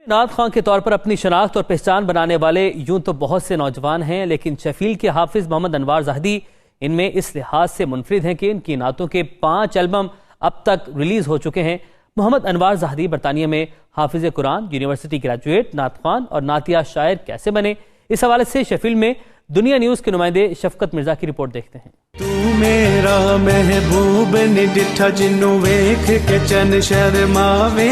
نعت خواں کے طور پر اپنی شناخت اور پہچان بنانے والے یوں تو بہت سے نوجوان ہیں، لیکن شیفیلڈ کے حافظ محمد انوار زاہدی ان میں اس لحاظ سے منفرد ہیں کہ ان کی نعتوں کے 5 البم اب تک ریلیز ہو چکے ہیں۔ محمد انوار زاہدی برطانیہ میں حافظ قرآن، یونیورسٹی گریجویٹ، نعت خوان اور نعتیہ شاعر کیسے بنے، اس حوالے سے شیفیلڈ میں دنیا نیوز کے نمائندے شفقت مرزا کی رپورٹ دیکھتے ہیں۔ تو میرا محبوب نے ڈٹھا جنوں ویکھ کے چن شرماوے،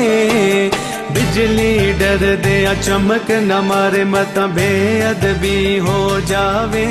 بجلی ڈر دیا چمک نہ مارے مت بے ادبی ہو جاوے،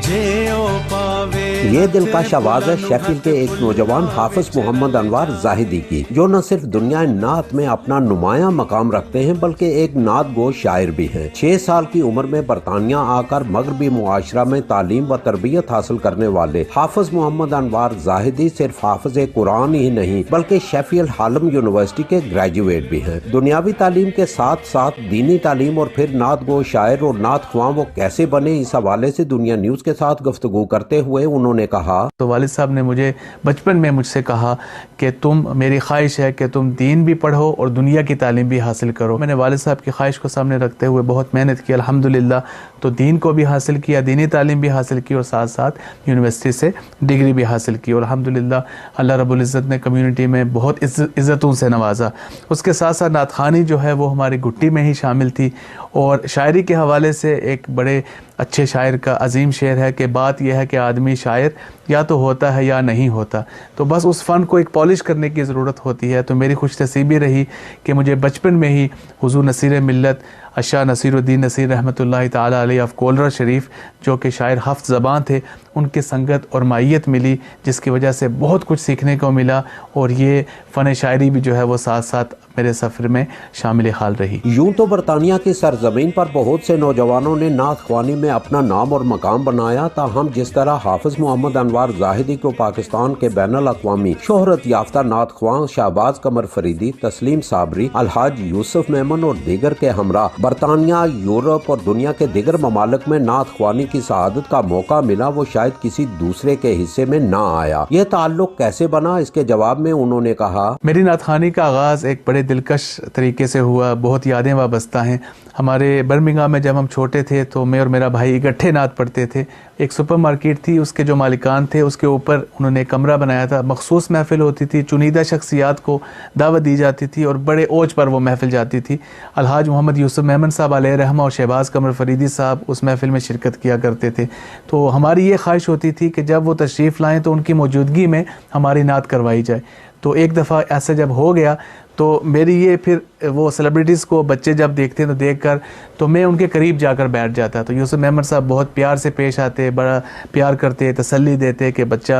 جے او پاوے۔ یہ دلکش آواز ہے شیفیلڈ کے ایک نوجوان حافظ محمد انوار زاہدی کی، جو نہ صرف دنیا نعت میں اپنا نمایاں مقام رکھتے ہیں بلکہ ایک نعت گو شاعر بھی ہیں۔ 6 سال کی عمر میں برطانیہ آ کر مغربی معاشرہ میں تعلیم و تربیت حاصل کرنے والے حافظ محمد انوار زاہدی صرف حافظ قرآن ہی نہیں بلکہ شیفیلڈ ہالم یونیورسٹی کے گریجویٹ بھی ہیں۔ دنیاوی تعلیم کے ساتھ ساتھ دینی تعلیم اور پھر نعت گو شاعر اور نعت خواں وہ کیسے بنے، اس حوالے سے دنیا نیوز کے ساتھ گفتگو کرتے ہوئے انہوں نے کہا، تو والد صاحب نے مجھے بچپن میں مجھ سے کہا کہ میری خواہش ہے کہ تم دین بھی پڑھو اور دنیا کی تعلیم بھی حاصل کرو۔ میں نے والد صاحب کی خواہش کو سامنے رکھتے ہوئے بہت محنت کی، الحمدللہ تو دین کو بھی حاصل کیا، دینی تعلیم بھی حاصل کی اور ساتھ ساتھ یونیورسٹی سے ڈگری بھی حاصل کی، اور الحمدللہ اللہ رب العزت نے کمیونٹی میں بہت عزتوں سے نوازا۔ اس کے ساتھ ساتھ نعت خوانی جو ہے وہ ہماری گھٹی میں ہی شامل تھی، اور شاعری کے حوالے سے ایک بڑے اچھے شاعر کا عظیم شعر ہے کہ بات یہ ہے کہ آدمی شاعر یا تو ہوتا ہے یا نہیں ہوتا، تو بس اس فن کو ایک پالش کرنے کی ضرورت ہوتی ہے۔ تو میری خوش نصیبی رہی کہ مجھے بچپن میں ہی حضور نصیر ملت شاہ نصیر الدین نصیر رحمۃ اللہ تعالیٰ علیہ آف کولرا شریف، جو کہ شاعر ہفت زبان تھے، ان کی سنگت اور مائیت ملی، جس کی وجہ سے بہت کچھ سیکھنے کو ملا، اور یہ فن شاعری بھی جو ہے وہ ساتھ ساتھ میرے سفر میں شامل حال رہی۔ یوں تو برطانیہ کی سرزمین پر بہت سے نوجوانوں نے نعت خوانی میں اپنا نام اور مقام بنایا، تاہم جس طرح حافظ محمد انوار زاہدی کو پاکستان کے بین الاقوامی شہرت یافتہ نعت خواں شہباز قمر فریدی، تسلیم صابری، الحاج یوسف میمن اور دیگر کے ہمراہ برطانیہ، یورپ اور دنیا کے دیگر ممالک میں نعت خوانی کی سعادت کا موقع ملا، وہ شاید کسی دوسرے کے حصے میں نہ آیا۔ یہ تعلق کیسے بنا، اس کے جواب میں انہوں نے کہا، میری نعت خوانی کا آغاز ایک بڑے دلکش طریقے سے ہوا، بہت یادیں وابستہ ہیں۔ ہمارے برمنگھم میں جب ہم چھوٹے تھے تو میں اور میرا بھائی اکٹھے نعت پڑھتے تھے۔ ایک سپر مارکیٹ تھی، اس کے جو مالکان تھے اس کے اوپر انہوں نے کمرہ بنایا تھا، مخصوص محفل ہوتی تھی، چنیدہ شخصیات کو دعوت دی جاتی تھی اور بڑے اوج پر وہ محفل جاتی تھی۔ الحاج محمد یوسف میمن صاحب علیہ رحمہ اور شہباز قمر فریدی صاحب اس محفل میں شرکت کیا کرتے تھے۔ تو ہماری یہ خواہش ہوتی تھی کہ جب وہ تشریف لائیں تو ان کی موجودگی میں ہماری نعت کروائی جائے۔ تو ایک دفعہ ایسا جب ہو گیا تو میری یہ پھر وہ سیلیبریٹیز کو بچے جب دیکھتے ہیں تو دیکھ کر تو میں ان کے قریب جا کر بیٹھ جاتا، تو یوسف محمد صاحب بہت پیار سے پیش آتے، بڑا پیار کرتے، تسلی دیتے کہ بچے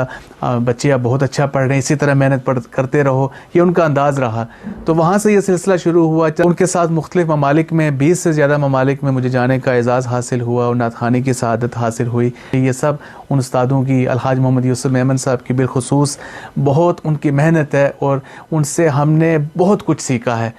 اب بہت اچھا پڑھ رہے ہیں، اسی طرح محنت کرتے رہو، یہ ان کا انداز رہا۔ تو وہاں سے یہ سلسلہ شروع ہوا، ان کے ساتھ مختلف ممالک میں 20 سے زیادہ ممالک میں مجھے جانے کا اعزاز حاصل ہوا اور نعت خوانی کی سعادت حاصل ہوئی۔ یہ سب ان استادوں کی، الحاج محمد یوسف میمن صاحب کی بالخصوص بہت ان کی محنت ہے، اور ان سے ہم نے بہت کچھ سیکھا ہے۔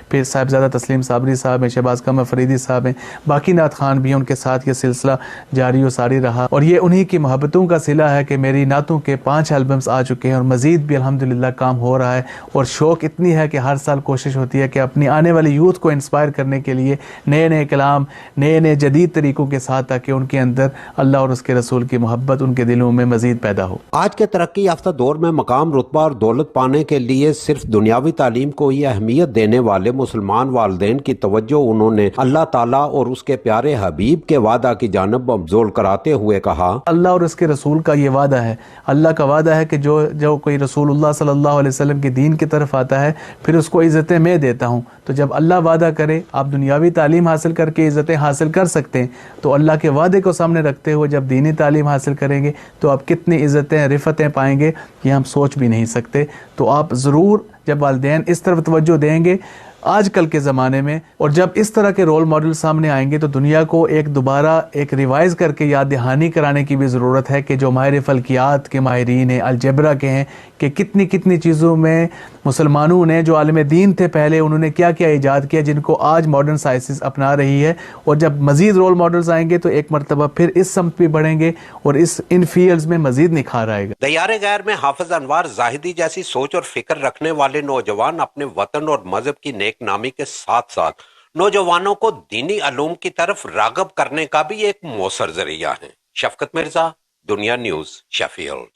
پھر صاحبزادہ تسلیم صابری صاحب ہیں، شہباز قمر فریدی صاحب ہیں، باقی نعت خوان بھی ہیں، ان کے ساتھ یہ سلسلہ جاری و ساری رہا، اور یہ انہی کی محبتوں کا صلہ ہے کہ میری نعتوں کے 5 البمز آ چکے ہیں، اور مزید بھی الحمدللہ کام ہو رہا ہے، اور شوق اتنی ہے کہ ہر سال کوشش ہوتی ہے کہ اپنی آنے والی یوتھ کو انسپائر کرنے کے لیے نئے نئے کلام، نئے نئے جدید طریقوں کے ساتھ، تاکہ ان کے اندر اللہ اور اس کے رسول کی محبت ان کے دلوں میں مزید پیدا ہو۔ آج کے ترقی یافتہ دور میں مقام، رتبہ اور دولت پانے کے لیے صرف دنیاوی تعلیم کو ہی اہمیت دینے والے مسلمان والدین کی توجہ انہوں نے اللہ تعالیٰ اور اس کے پیارے حبیب کے وعدہ کی جانب مبذول کراتے ہوئے کہا، اللہ اور اس کے رسول کا یہ وعدہ ہے، اللہ کا وعدہ ہے کہ جو کوئی رسول اللہ صلی اللہ علیہ وسلم کے دین کی طرف آتا ہے پھر اس کو عزتیں میں دیتا ہوں۔ تو جب اللہ وعدہ کرے، آپ دنیاوی تعلیم حاصل کر کے عزتیں حاصل کر سکتے ہیں، تو اللہ کے وعدے کو سامنے رکھتے ہوئے جب دینی تعلیم حاصل کریں گے تو آپ کتنی عزتیں، رفتیں پائیں گے، یہ ہم سوچ بھی نہیں سکتے۔ تو آپ ضرور جب والدین اس طرف توجہ دیں گے آج کل کے زمانے میں، اور جب اس طرح کے رول ماڈل سامنے آئیں گے، تو دنیا کو دوبارہ ایک ریوائز کر کے یاد دہانی کرانے کی بھی ضرورت ہے کہ جو ماہر فلکیات کے ماہرین ہیں، الجبرا کے ہیں، کہ کتنی چیزوں میں مسلمانوں نے جو عالم دین تھے پہلے، انہوں نے کیا کیا ایجاد کیا جن کو آج ماڈرن سائنسز اپنا رہی ہے، اور جب مزید رول ماڈلز آئیں گے تو ایک مرتبہ پھر اس سمت بھی بڑھیں گے اور ان فیلڈز میں مزید نکھار آئے گا۔ دیار غیر میں حافظ انوار زاہدی جیسی سوچ اور فکر رکھنے والے نوجوان اپنے وطن اور مذہب کی نیک نیک نامی کے ساتھ ساتھ نوجوانوں کو دینی علوم کی طرف راغب کرنے کا بھی ایک مؤثر ذریعہ ہے۔ شفقت مرزا، دنیا نیوز، شیفیلڈ۔